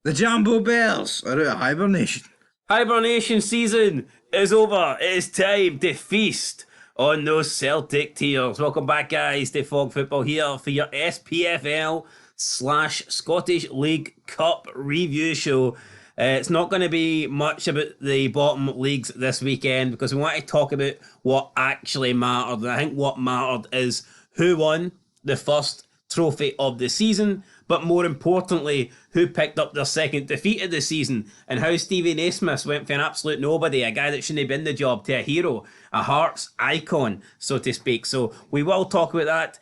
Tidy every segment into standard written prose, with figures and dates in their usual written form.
The Jambo Bells are out of hibernation. Hibernation season is over. It is time to feast on those Celtic tears. Welcome back, guys, to Fog Football here for your SPFL / Scottish League Cup review show. It's not going to be much about the bottom leagues this weekend because we want to talk about what actually mattered. And I think what mattered is who won the first trophy of the season, but more importantly, who picked up their second defeat of the season, and how Stevie Naismith went from an absolute nobody, a guy that shouldn't have been the job, to a hero, a Hearts icon, so to speak. So we will talk about that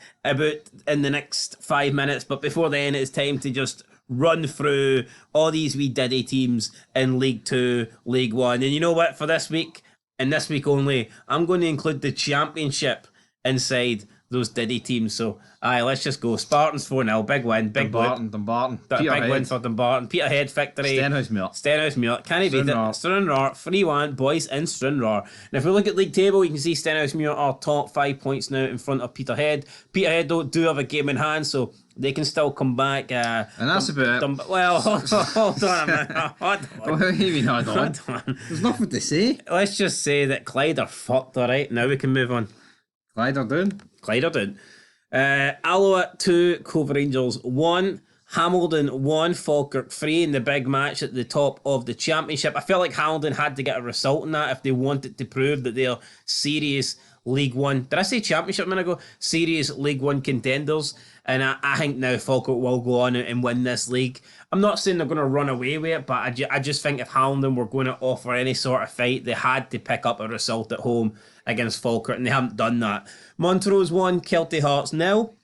in the next 5 minutes, but before then, it's time to just run through all these wee diddy teams in League 2, League 1. And you know what, for this week, and this week only, I'm going to include the Championship inside those diddy teams. So, let's just go. Spartans 4-0, big win, big Dumbarton. Big win for Dumbarton. Peterhead victory. Stenhousemuir. Can he beat it? Stranraer 3-1, boys in Stranraer. And if we look at league table, you can see Stenhousemuir are top 5 points now in front of Peterhead. Peterhead do have a game in hand, so they can still come back. And that's about it. Well, hold on a minute. Hold on. What do you mean, hold on? There's nothing to say. Let's just say that Clyde are fucked, alright? Now we can move on. Clyde are down. Alloa 2, Cove Rangers 1, Hamilton 1, Falkirk 3 in the big match at the top of the Championship. I feel like Hamilton had to get a result in that if they wanted to prove that they're serious League 1. Did I say Championship a minute ago? Serious League 1 contenders. And I think now Falkirk will go on and win this league. I'm not saying they're going to run away with it, but I just think if Hamilton were going to offer any sort of fight, they had to pick up a result at home against Falkirk, and they haven't done that. Montrose 1, Kelty Hearts 0.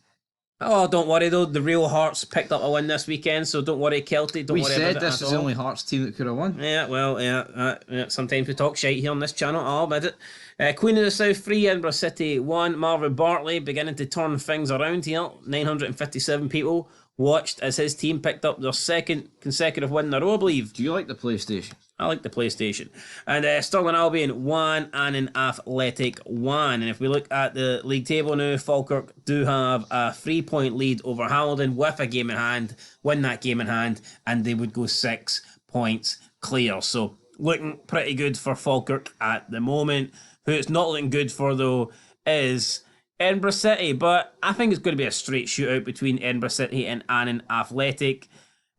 Oh, don't worry though, the real Hearts picked up a win this weekend, so don't worry, Kelty. Don't worry about it. We said this is the only Hearts team that could have won. Yeah, sometimes we talk shite here on this channel, I'll admit it. Queen of the South 3, Edinburgh City 1. Marvin Bartley beginning to turn things around here. 957 people watched as his team picked up their second consecutive win in a row, I believe. Do you like the PlayStation? I like the PlayStation. And Stirling Albion 1 and an Athletic 1. And if we look at the league table now, Falkirk do have a 3-point lead over Hamilton with a game in hand. Win that game in hand, and they would go 6 points clear. So looking pretty good for Falkirk at the moment. Who it's not looking good for, though, is Edinburgh City. But I think it's going to be a straight shootout between Edinburgh City and Annan Athletic.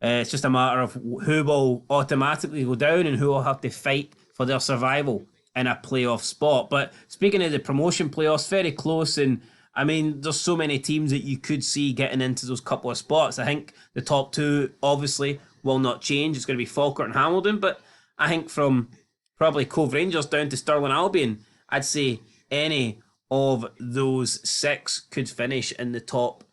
It's just a matter of who will automatically go down and who will have to fight for their survival in a playoff spot. But speaking of the promotion playoffs, very close. And I mean, there's so many teams that you could see getting into those couple of spots. I think the top two obviously will not change. It's going to be Falkirk and Hamilton. But I think from probably Cove Rangers down to Stirling Albion, I'd say any of those 6 could finish in the top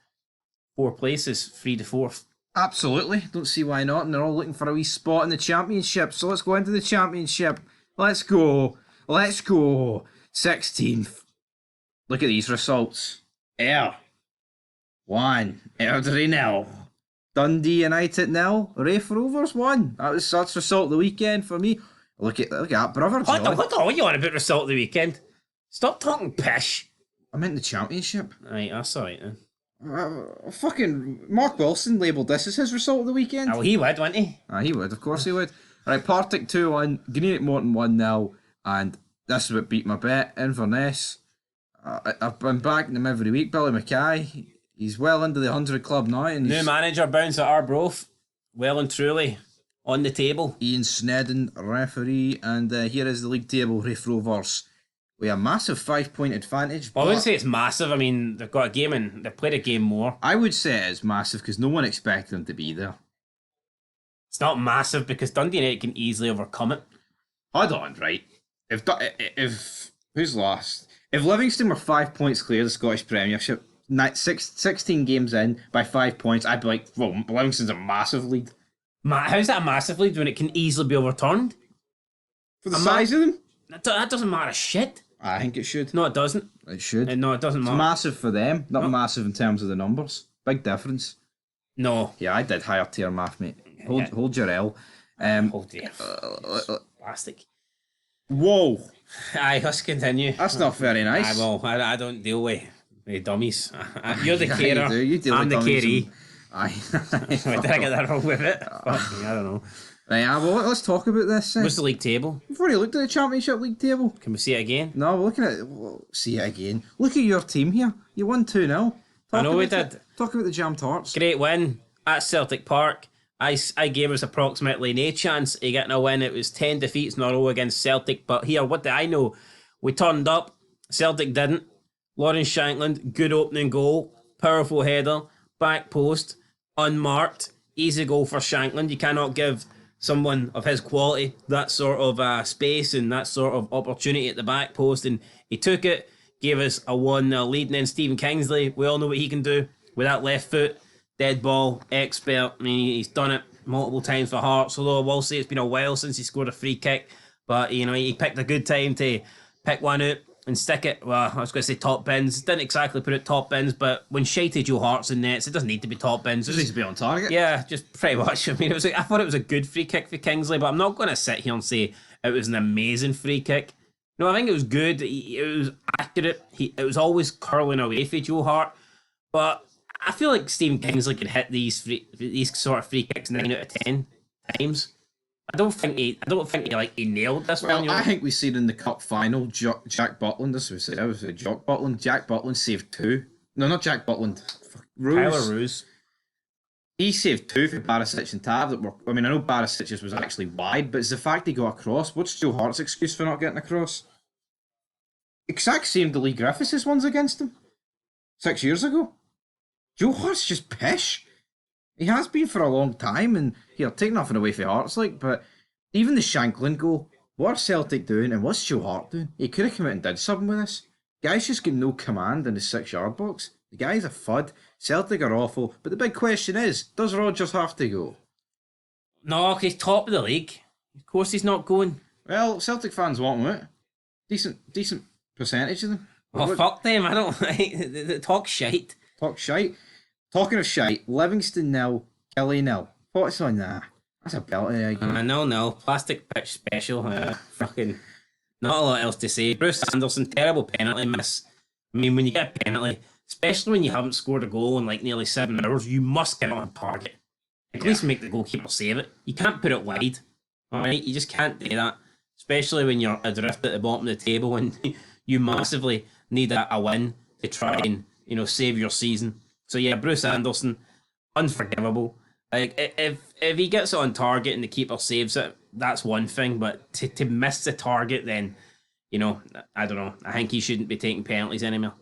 4 places, 3 to 4th. Absolutely. Don't see why not. And they're all looking for a wee spot in the Championship. So let's go into the Championship. Let's go. 16th. Look at these results. Ayr 1. Airdrie 0. Dundee United 0. Raith Rovers 1. That's result of the weekend for me. Look at that, brother. What are you on about result of the weekend? Stop talking pish. I meant the Championship. Right, that's alright then. Fucking Mark Wilson labelled this as his result of the weekend. Oh, he would, wouldn't he? He would, of course he would. Right, Partick 2-1, Greenock Morton 1-0, and this is what beat my bet. Inverness. I've been backing them every week. Billy Mackay, he's well into the 100 club now. And new manager bounce at Arbroath, well and truly on the table. Ian Snedden, referee, and here is the league table. Raith Rovers with a massive 5-point advantage. Well, I wouldn't say it's massive. I mean, they've got a game and they've played a game more. I would say it is massive because no one expected them to be there. It's not massive because Dundee United can easily overcome it. Hold on, right? If who's last? If Livingston were 5 points clear of the Scottish Premiership, 16 games in by 5 points, I'd be like, well, Livingston's a massive lead. How's that a massive lead when it can easily be overturned? For the size of them? That doesn't matter shit. I think it should. No, it doesn't. It should. No, it doesn't matter. It's massive for them, not massive in terms of the numbers. Big difference. No. Yeah, I did higher tier math, mate. Hold your L. Hold your plastic. Whoa. Aye, let's continue. That's not very nice. I don't deal with dummies. You're the carer. You deal I'm with the dummies caree. Aye. Did I get that wrong with it? Fuck me, I don't know. Right, well, let's talk about this. What's the league table? We've already looked at the Championship League table. Can we see it again? No, we're looking at it. See it again. Look at your team here. You won 2-0. I know we did. Talk about the Jam Tarts. Great win at Celtic Park. I gave us approximately no chance of getting a win. It was 10 defeats in a row against Celtic. But here, what do I know? We turned up. Celtic didn't. Lawrence Shankland, good opening goal. Powerful header. Back post. Unmarked. Easy goal for Shankland. You cannot give someone of his quality that sort of space and that sort of opportunity at the back post. And he took it. Gave us a 1-0 lead. And then Stephen Kingsley, we all know what he can do with that left foot. Dead ball, expert. I mean, he's done it multiple times for Hearts, although I will say it's been a while since he scored a free kick. But, you know, he picked a good time to pick one out and stick it. Well, I was going to say top bins. Didn't exactly put it top bins, but when Shitey Joe Hart's in nets, it doesn't need to be top bins. It just needs to be on target. Yeah, just pretty much. I mean, I thought it was a good free kick for Kingsley, but I'm not going to sit here and say it was an amazing free kick. No, I think it was good. It was accurate. It was always curling away for Joe Hart. But I feel like Stephen Kingsley could hit these sort of free kicks 9 out of 10 times. I don't think he nailed this one. Well, I think we seen in the cup final, Jack Butland. That was Jock Butland. Jack Butland saved 2. No, not Jack Butland. Tyler Roos. He saved 2 for Barisic and Tav. I know Barisic's was actually wide, but it's the fact he got across. What's Joe Hart's excuse for not getting across? Exact same the Lee Griffiths' ones against him 6 years ago. Joe Hart's just pish. He has been for a long time, and here, take nothing away from Hearts, but even the Shankland goal, what are Celtic doing, and what's Joe Hart doing? He could have come out and did something with this. Guy's just got no command in the 6-yard box. The guy's a fud. Celtic are awful, but the big question is, does Rodgers have to go? No, he's top of the league. Of course he's not going. Well, Celtic fans want him out. Decent percentage of them. Oh, fuck them, I don't they talk shite. Talk shite. Talking of shite, Livingston 0, Kelly 0. What's on that? That's a belter again. No. Plastic pitch special. Fucking not a lot else to say. Bruce Anderson, terrible penalty miss. I mean, when you get a penalty, especially when you haven't scored a goal in like nearly 7 hours, you must get it on target. At least make the goalkeeper save it. You can't put it wide. Alright? You just can't do that. Especially when you're adrift at the bottom of the table and you massively need a win to try and, save your season. So yeah, Bruce Anderson, unforgivable. Like if he gets it on target and the keeper saves it, that's one thing. But to miss the target, then I don't know. I think he shouldn't be taking penalties anymore.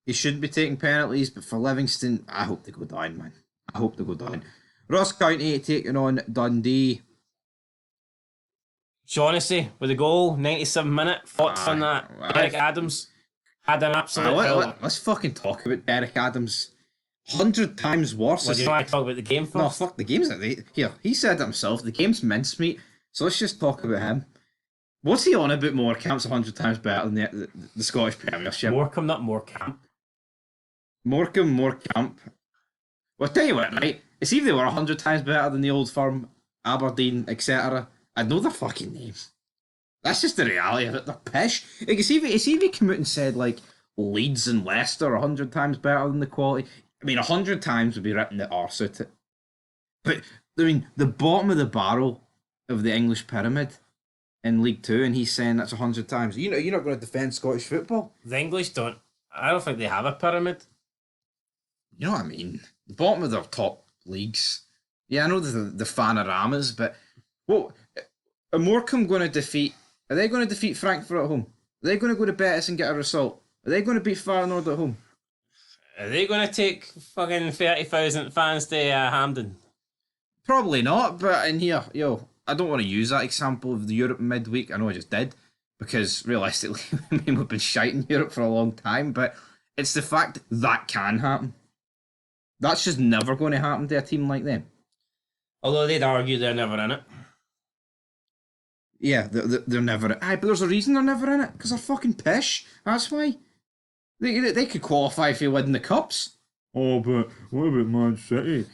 He shouldn't be taking penalties, but for Livingston, I hope they go down, man. I hope they go down. Ross County taking on Dundee. Shaughnessy with a goal, 97 minute. Thoughts on that? Derek Adams had an absolute. Let's fucking talk about Derek Adams. 100 times worse. Well, do you want to talk about the game first? No, fuck the game's here. He said it himself. The game's mincemeat. So let's just talk about him. What's he on about? Morecambe's 100 times better than the Scottish Premiership. Morecambe, not Morecambe. Morecambe. Well, I'll tell you what, right? It's either they were 100 times better than the old firm, Aberdeen, etc. I'd know their fucking names. That's just the reality of it. They're pish. Like, it's even come out and said, like, Leeds and Leicester are 100 times better than the quality. I mean, 100 times would be ripping the arse out it. But, I mean, the bottom of the barrel of the English pyramid in League 2, and he's saying that's 100 times. You're not going to defend Scottish football. The English don't. I don't think they have a pyramid. You know what I mean? The bottom of their top leagues. Yeah, I know the Fanoramas, but what are Morecambe going to defeat? Are they going to defeat Frankfurt at home? Are they going to go to Betis and get a result? Are they going to beat Feyenoord at home? Are they going to take fucking 30,000 fans to Hampden? Probably not, but in here, I don't want to use that example of the Europe midweek. I know I just did, because realistically, we've been shite in Europe for a long time, but it's the fact that can happen. That's just never going to happen to a team like them. Although they'd argue they're never in it. Yeah, they're never in it. Aye, but there's a reason they're never in it, because they're fucking pish. That's why. They could qualify if they win the cups. Oh, but what about Man City?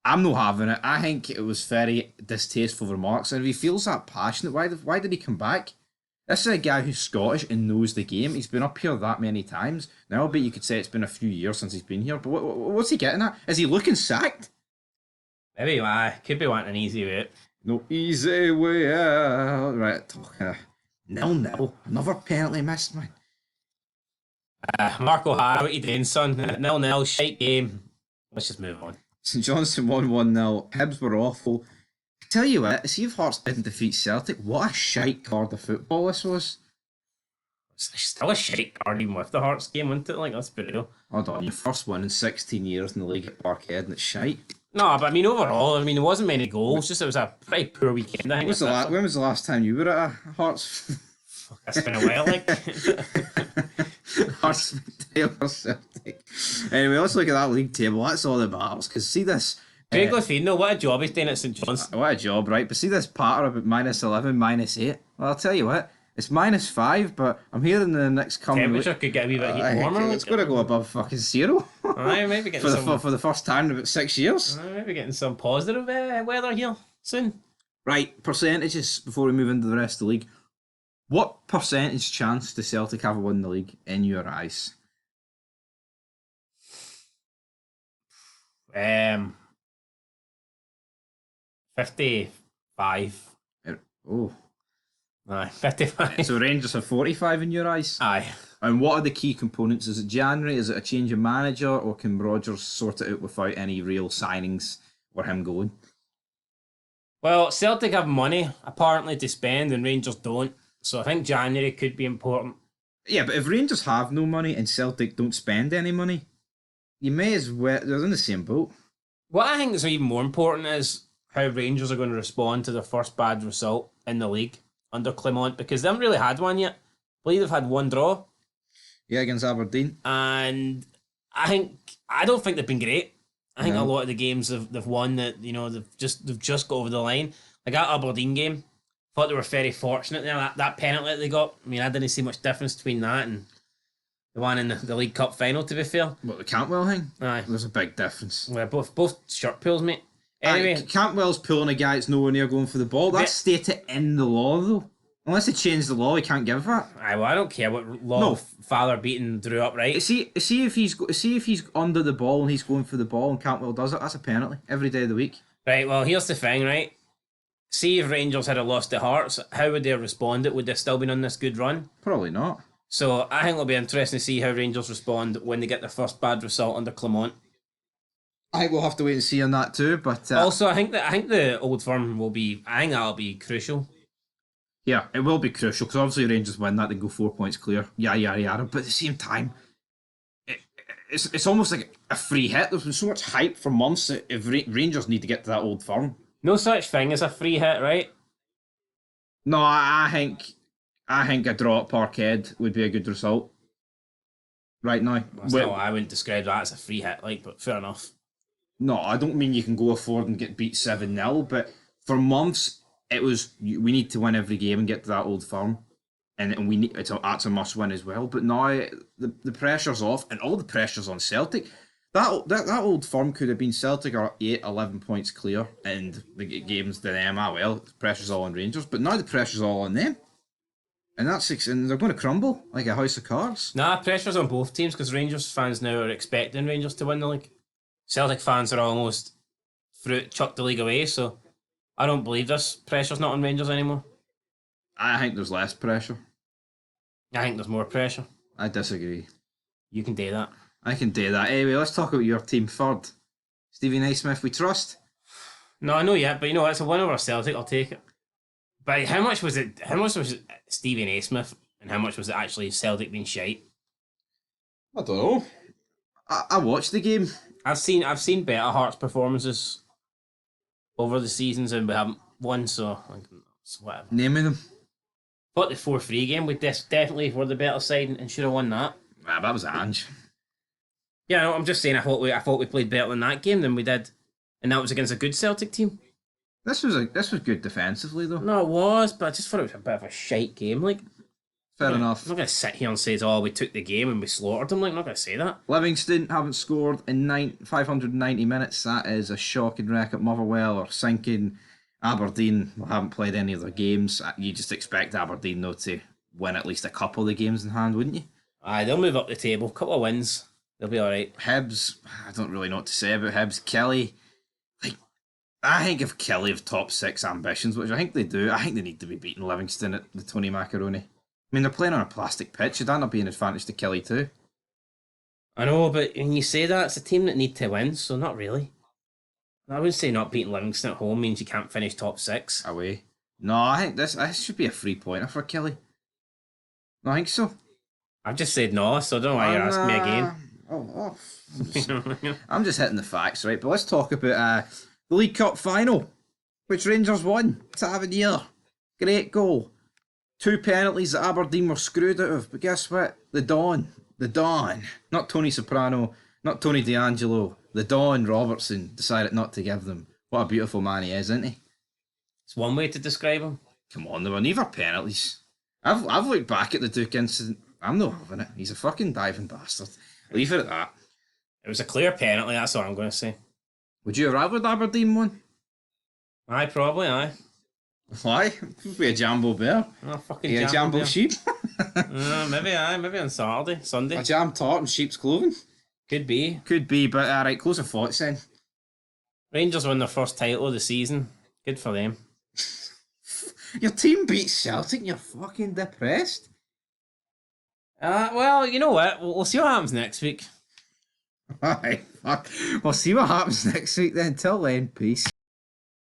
I'm not having it. I think it was very distasteful remarks, and if he feels that passionate, why did he come back? This is a guy who's Scottish and knows the game. He's been up here that many times. Now, I bet you could say it's been a few years since he's been here, but what's he getting at? Is he looking sacked? Maybe I could be wanting an easy way out. No easy way out. Right, talking 0-0. Another penalty missed, man. Mark O'Hara, what you doing, son? 0-0, shite game. Let's just move on. St Johnstone won 1-0. Hibs were awful. I tell you what, see if Hearts didn't defeat Celtic, what a shite card of football this was. It's still a shite card even with the Hearts game, wasn't it? Like, that's brutal. Hold on, your first one in 16 years in the league at Parkhead and it's shite. No, but I mean, overall, there wasn't many goals, just it was a pretty poor weekend, I think. When was the last time you were at a Hearts? That's been a while, like. Hearts Taylor Celtic. Anyway, let's look at that league table. That's all that matters. Because see this. Craig Lefino, what a job he's doing at St John's. What a job, right? But see this patter about -11, -8. Well, I'll tell you what. It's -5, but I'm hearing the next coming Temperature week, could get a wee bit warmer. It's going to go above fucking zero. Aye, maybe getting for the first time in about 6 years. Maybe getting some positive weather here soon. Right, percentages before we move into the rest of the league. What percentage chance does Celtic have of winning the league in your eyes? 55. Oh. Aye, 55. So Rangers have 45 in your eyes? Aye. And what are the key components? Is it January? Is it a change of manager? Or can Rodgers sort it out without any real signings or him going? Well, Celtic have money, apparently, to spend, and Rangers don't. So I think January could be important. Yeah, but if Rangers have no money and Celtic don't spend any money, you may as well... They're in the same boat. What I think is even more important is how Rangers are going to respond to their first bad result in the league under Clement, because they haven't really had one yet. I believe they've had one draw. Yeah, against Aberdeen. And I don't think they've been great. I think a lot of the games they've won that, they've just got over the line. Like that Aberdeen game, thought they were very fortunate there. That penalty that they got, I mean, I didn't see much difference between that and the one in the League Cup final, to be fair. What, the Cantwell thing? Aye. There's a big difference. Well, both shirt pulls, mate. Anyway. Cantwell's pulling a guy that's nowhere near going for the ball. That's stated in the law, though. Unless they change the law, he can't give that. Aye, well, I don't care what law Father beating Drew up, right? See if he's under the ball and he's going for the ball and Cantwell does it, that's a penalty every day of the week. Right, well, here's the thing, right? See if Rangers had lost to Hearts, how would they have responded? Would they still been on this good run? Probably not. So I think it'll be interesting to see how Rangers respond when they get their first bad result under Clement. I think we'll have to wait and see on that too. But also, I think the Old Firm will be. I think that'll be crucial. Yeah, it will be crucial because obviously Rangers win that, they go 4 points clear. Yeah. But at the same time, it's almost like a free hit. There's been so much hype for months that if Rangers need to get to that Old Firm. No such thing as a free hit, right? No, I think a draw at Parkhead would be a good result. Right now. I wouldn't describe that as a free hit, but fair enough. No, I don't mean you can go forward and get beat 7-0, but for months it was we need to win every game and get to that Old Firm, and we need that's a must win as well. But now the pressure's off, and all the pressure's on Celtic. That Old Firm could have been Celtic are 11 points clear, and the game's to them. The pressure's all on Rangers, but now the pressure's all on them, and and they're going to crumble like a house of cards. Nah, pressure's on both teams because Rangers fans now are expecting Rangers to win the league. Celtic fans are almost chucked the league away, so I don't believe this pressure's not on Rangers anymore. I think there's less pressure. I think there's more pressure. I disagree. You can do that. I can do that. Anyway, let's talk about your team third. Stevie Naismith, we trust? No, I know yet, but it's a win over Celtic, I'll take it. But how much was it Stevie Naismith and how much was it actually Celtic being shite? I don't know. I watched the game. I've seen better Hearts performances over the seasons and we haven't won, so whatever. Naming them. But the 4-3 game, we definitely were the better side and should have won that. Nah, that was Ange. Yeah, no, I'm just saying I thought we played better in that game than we did, and that was against a good Celtic team. This was good defensively though. No, it was, but I just thought it was a bit of a shite game. Fair enough. I'm not going to sit here and say, we took the game and we slaughtered them. I'm not going to say that. Livingston haven't scored in 590 minutes. That is a shocking record. Motherwell are sinking. Aberdeen haven't played any of their games. You just expect Aberdeen, though, to win at least a couple of the games in hand, wouldn't you? Aye, they'll move up the table. Couple of wins. They'll be alright. Hibs, I don't really know what to say about Hibs. Kelly, like, I think if Kelly have top 6 ambitions, which I think they do, I think they need to be beating Livingston at the Tony Macaroni. I mean, they're playing on a plastic pitch. Should that not be an advantage to Kelly too? I know, but when you say that, it's a team that need to win, so not really. I would say not beating Livingston at home means you can't finish top 6. Away. No, I think this should be a 3-pointer for Kelly. No, I think so. I've just said no, so I don't know why you're asking me again. I'm just hitting the facts, right? But let's talk about the League Cup final, which Rangers won. Tavernier. Great goal. 2 penalties that Aberdeen were screwed out of. But guess what? The Don. Not Tony Soprano, not Tony D'Angelo. The Don Robertson decided not to give them. What a beautiful man he is, isn't he? It's one way to describe him. Come on, there were neither penalties. I've looked back at the Duke incident. I'm not having it. He's a fucking diving bastard. Leave it at that. It was a clear penalty, that's what I'm going to say. Would you have rather Aberdeen won? Aye, probably, aye. Why? Be a Jambo Bear. Oh, fucking A Jambo bear. Sheep. Maybe on Saturday, Sunday. A jam tart in sheep's clothing. Could be. Could be, but alright, close of thoughts then. Rangers won their first title of the season. Good for them. Your team beats Celtic and you're fucking depressed. Well, you know what? We'll see what happens next week. Alright, fuck. We'll see what happens next week then. Till then, peace.